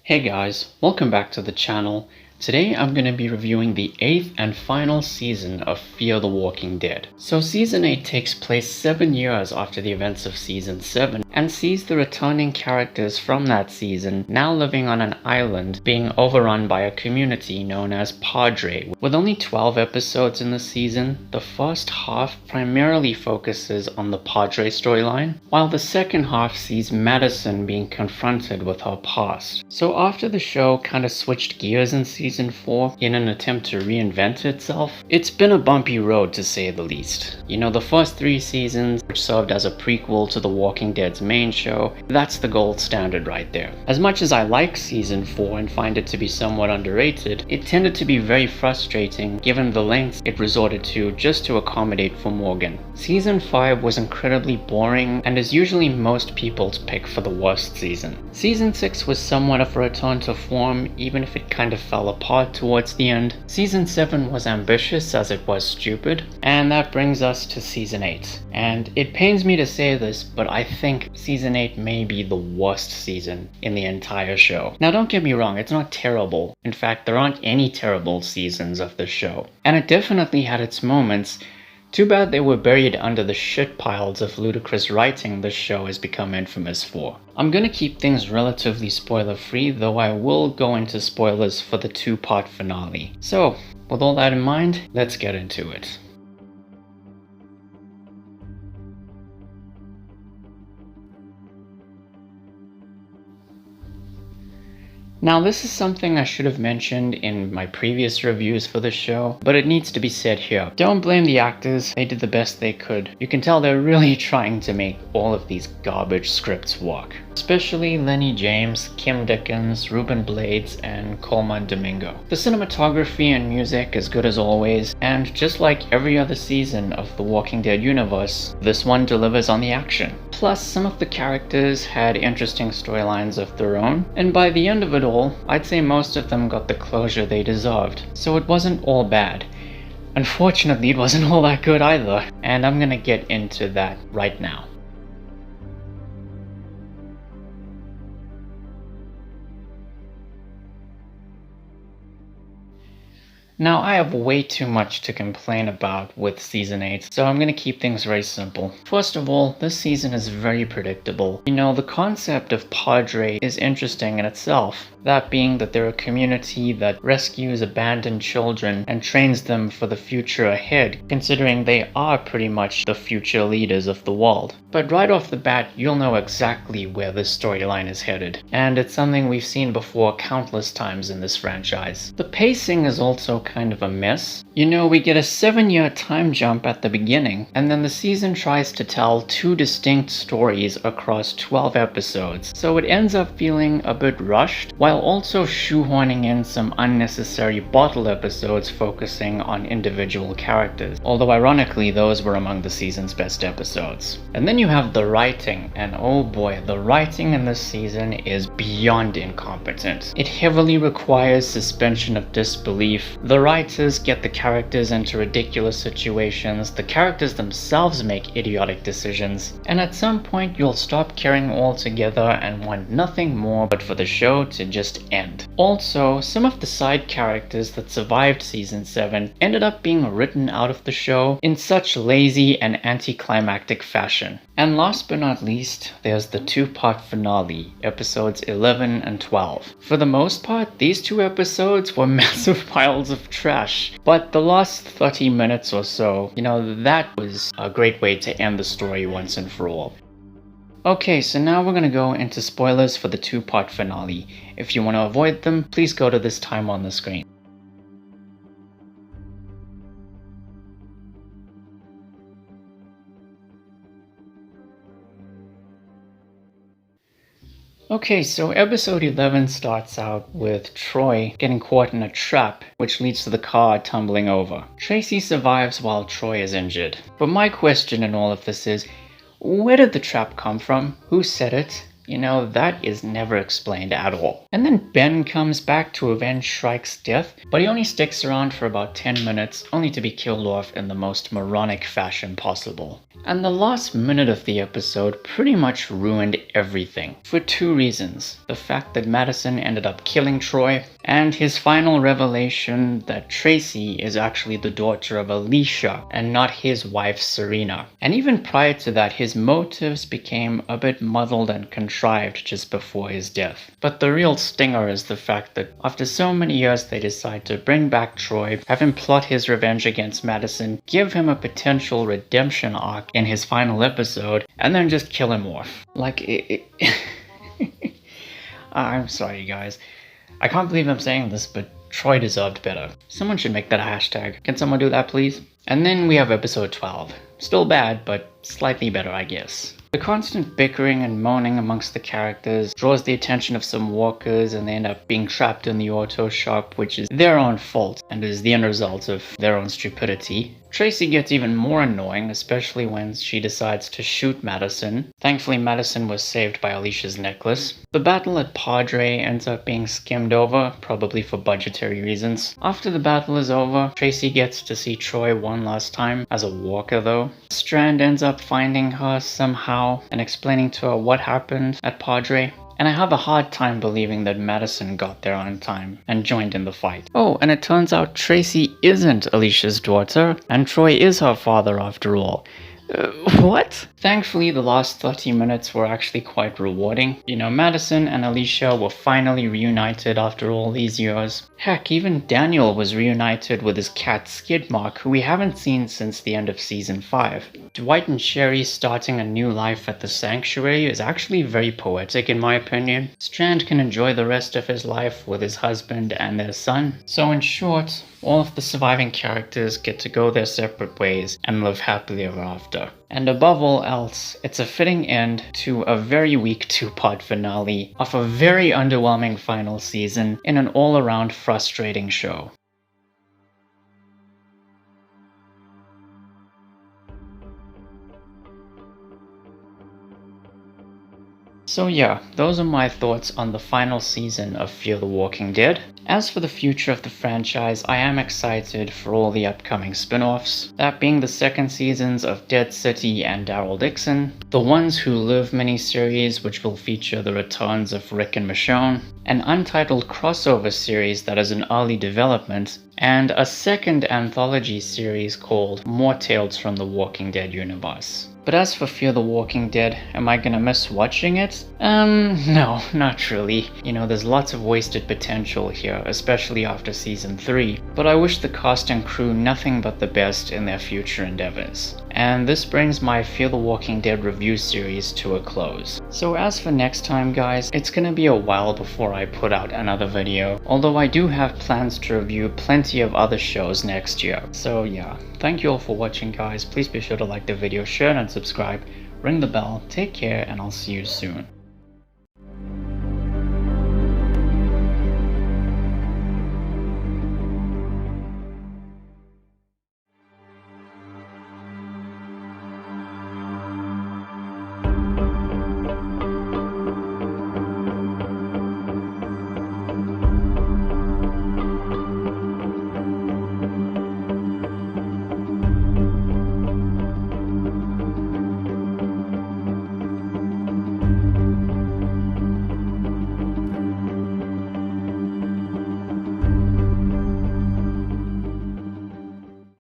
Hey guys, welcome back to the channel. Today I'm going to be reviewing the 8th and final season of Fear the Walking Dead. So season 8 takes place 7 years after the events of season 7 and sees the returning characters from that season now living on an island being overrun by a community known as Padre. With only 12 episodes in the season, the first half primarily focuses on the Padre storyline, while the second half sees Madison being confronted with her past. So after the show kind of switched gears in season 4 in an attempt to reinvent itself, it's been a bumpy road to say the least. You know, the first 3 seasons, which served as a prequel to The Walking Dead's main show, that's the gold standard right there. As much as I like season 4 and find it to be somewhat underrated, it tended to be very frustrating given the lengths it resorted to just to accommodate for Morgan. Season 5 was incredibly boring and is usually most people's pick for the worst season. Season 6 was somewhat of a return to form, even if it kind of fell apart towards the end. Season 7 was ambitious as it was stupid, and that brings us to season 8. And it pains me to say this, but I think season 8 may be the worst season in the entire show. Now don't get me wrong, it's not terrible. In fact, there aren't any terrible seasons of the show. And it definitely had its moments. Too bad they were buried under the shit piles of ludicrous writing this show has become infamous for. I'm gonna keep things relatively spoiler free, though I will go into spoilers for the 2-part finale. So, with all that in mind, let's get into it. Now this is something I should have mentioned in my previous reviews for the show, but it needs to be said here. Don't blame the actors, they did the best they could. You can tell they're really trying to make all of these garbage scripts work. Especially Lenny James, Kim Dickens, Ruben Blades, and Colman Domingo. The cinematography and music is good as always, and just like every other season of the Walking Dead universe, this one delivers on the action. Plus, some of the characters had interesting storylines of their own, and by the end of it all, I'd say most of them got the closure they deserved, so it wasn't all bad. Unfortunately, it wasn't all that good either, and I'm gonna get into that right now. Now, I have way too much to complain about with Season 8, so I'm gonna keep things very simple. First of all, this season is very predictable. You know, the concept of Padre is interesting in itself, that being that they're a community that rescues abandoned children and trains them for the future ahead, considering they are pretty much the future leaders of the world. But right off the bat, you'll know exactly where this storyline is headed, and it's something we've seen before countless times in this franchise. The pacing is also kind of a mess. You know, we get a 7-year time jump at the beginning, and then the season tries to tell 2 distinct stories across 12 episodes, so it ends up feeling a bit rushed, while also shoehorning in some unnecessary bottle episodes focusing on individual characters, although ironically those were among the season's best episodes. And then you have the writing, and oh boy, the writing in this season is beyond incompetent. It heavily requires suspension of disbelief. The writers get the characters into ridiculous situations, the characters themselves make idiotic decisions, and at some point you'll stop caring altogether and want nothing more but for the show to just end. Also, some of the side characters that survived season 7 ended up being written out of the show in such lazy and anticlimactic fashion. And last but not least, there's the 2-part finale, episodes 11 and 12. For the most part, these 2 episodes were massive piles of trash, but the last 30 minutes or so, you know, that was a great way to end the story once and for all. Okay, so now we're gonna go into spoilers for the 2-part finale. If you want to avoid them, please go to this time on the screen. Okay, so episode 11 starts out with Troy getting caught in a trap, which leads to the car tumbling over. Tracy survives while Troy is injured. But my question in all of this is, where did the trap come from? Who set it? You know, that is never explained at all. And then Ben comes back to avenge Shrike's death, but he only sticks around for about 10 minutes, only to be killed off in the most moronic fashion possible. And the last minute of the episode pretty much ruined everything for two reasons. The fact that Madison ended up killing Troy, and his final revelation that Tracy is actually the daughter of Alicia and not his wife Serena. And even prior to that, his motives became a bit muddled and contrived just before his death. But the real stinger is the fact that after so many years they decide to bring back Troy, have him plot his revenge against Madison, give him a potential redemption arc in his final episode, and then just kill him off. I'm sorry guys. I can't believe I'm saying this, but Troy deserved better. Someone should make that a hashtag. Can someone do that, please? And then we have episode 12. Still bad, but slightly better, I guess. The constant bickering and moaning amongst the characters draws the attention of some walkers, and they end up being trapped in the auto shop, which is their own fault and is the end result of their own stupidity. Tracy gets even more annoying, especially when she decides to shoot Madison. Thankfully, Madison was saved by Alicia's necklace. The battle at Padre ends up being skimmed over, probably for budgetary reasons. After the battle is over, Tracy gets to see Troy one last time, as a walker though. Strand ends up finding her somehow and explaining to her what happened at Padre. And I have a hard time believing that Madison got there on time and joined in the fight. Oh, and it turns out Tracy isn't Alicia's daughter, and Troy is her father after all. What? Thankfully, the last 30 minutes were actually quite rewarding. You know, Madison and Alicia were finally reunited after all these years. Heck, even Daniel was reunited with his cat Skidmark, who we haven't seen since the end of season 5. Dwight and Sherry starting a new life at the Sanctuary is actually very poetic in my opinion. Strand can enjoy the rest of his life with his husband and their son. So in short, all of the surviving characters get to go their separate ways and live happily ever after. And above all else, it's a fitting end to a very weak 2-part finale of a very underwhelming final season in an all-around frustrating show. So yeah, those are my thoughts on the final season of Fear the Walking Dead. As for the future of the franchise, I am excited for all the upcoming spin-offs, that being the second seasons of Dead City and Daryl Dixon, the Ones Who Live miniseries which will feature the returns of Rick and Michonne, an untitled crossover series that is in early development, and a second anthology series called More Tales from the Walking Dead universe. But as for Fear the Walking Dead, am I gonna miss watching it? No, not really. You know, there's lots of wasted potential here, especially after season 3, but I wish the cast and crew nothing but the best in their future endeavors. And this brings my Fear the Walking Dead review series to a close. So as for next time guys, it's gonna be a while before I put out another video, although I do have plans to review plenty of other shows next year. So yeah, thank you all for watching guys, please be sure to like the video, share and subscribe, ring the bell, take care, and I'll see you soon.